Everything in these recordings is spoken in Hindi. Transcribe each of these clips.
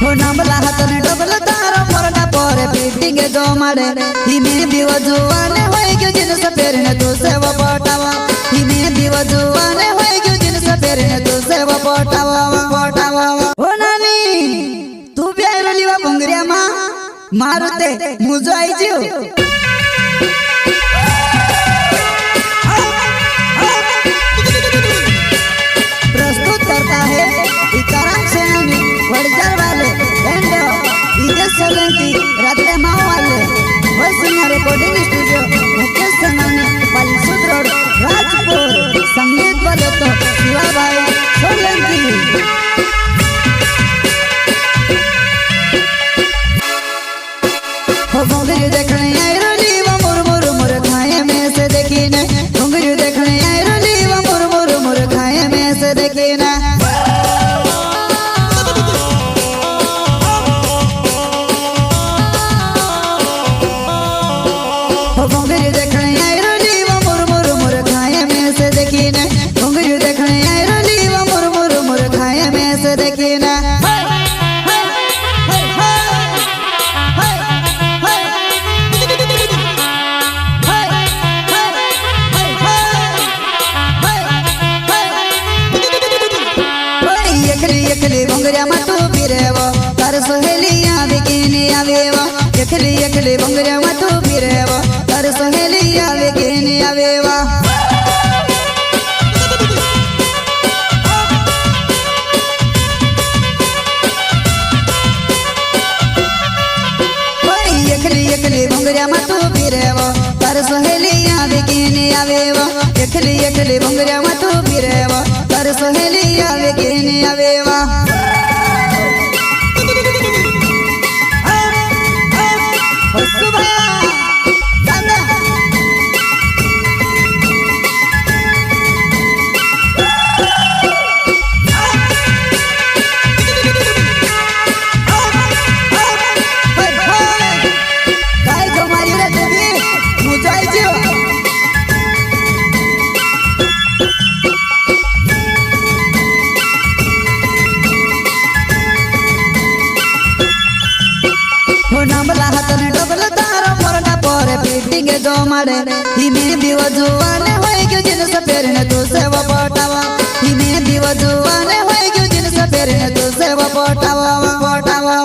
हो नंबला हातने डबल तारो मोरना पर पीटिंग जो मारे हिमे दिव जुवाने होय क्यों जिनस पेरने तू सेव पटावा हिमे दिव जुवाने होय क्यों जिनस पेरने तू सेव पटावा पटावा हो नानी तू प्यारलीवा भंगरिया मा मारुते मुझो आई जियो प्रस्तुत करता है इकराम सेनानी वड़जर वाले एंड इजे सोलंकी रात्रे माओ वाले वसुना रिकॉर्डिंग स्टूडियो मुकेश सेनानी बालीसुद रोड राजपुर संगीत वाले तो शिवा भाई सोलंकी हो भोंगरी देखने आई रोली वो मुर मुर मुर खाए में से देखी ने भोंगरी देखने आई रोली वो मुर मुर मुर खाए में से देखी ने हो भोंगरी देखने आई रोली वो मुर मुर मुर खाए में से देखी ने भोंगरी देखने आई रोली वो मुर मुर मुर खाए में से देखी ने एकली भंगरिया मत फिरेवा तार सहेलियां बिकिनी आवेवा एकली भंगरिया मत फिरेवा तार सहेलियां बिकिनी आवेवा एकली भंगरिया मत फिरेवा तार सहेलियां बिकिनी आवेवा एकली भंगरिया मत फिरेवा तार सहेलियां बिकिनी आवेवा नंबला हातने डबल तारो मोरना पर पीटिंग जो मारे हिमे दिव जुवाने होय क्यों जिनस पेरने तू सेव पटावा हिमे दिव जुवाने होय क्यों जिनस पेरने तू सेव पटावा पटावा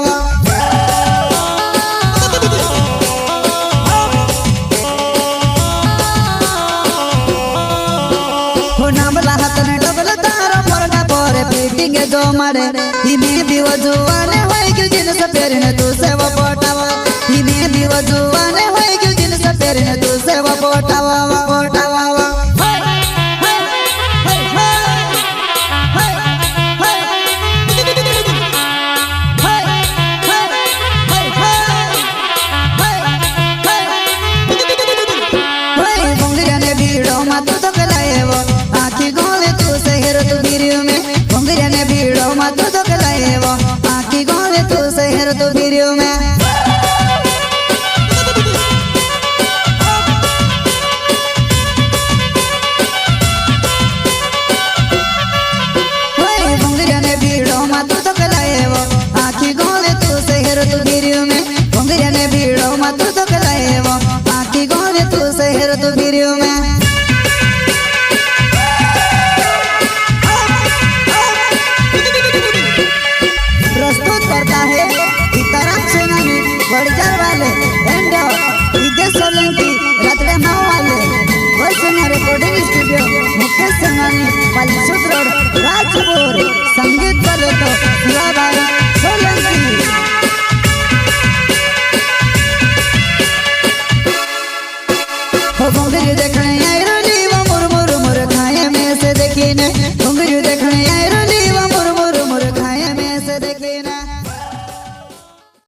हो नंबला हातने डबल तारो मोरना पर पीटिंग जो मारे हिमे दिव जुवाने होय क्यों जिनस पेरने तू सेव पटावा हिमे दिव जुवाने होय क्यों जिनस पेरने तू सेव पटावा पटावा भंगरिया ने भीड़ो मत तो कलाएवो आखी गोले तू शहर तू भिरियो में भंगरिया ने भीड़ो मत तो कलाएवो आखी गोले तू शहर तू भिरियो में भंगरिया ने भीड़ो मत तो कलाएवो आखी गोले तू शहर तू भिरियो में भंगरिया ने भीड़ो मत तो कलाएवो आखी गोले तू शहर तू भिरियो में प्रस्तुत करता है इकराम सेनानी वड़जर वाले एंड इजे सोलंकी रात्रे माओ वाले वसुना रिकॉर्डिंग स्टूडियो मुकेश सेनानी बालीसुद रोड राजपुर संगीत वाले तो शिवा भाई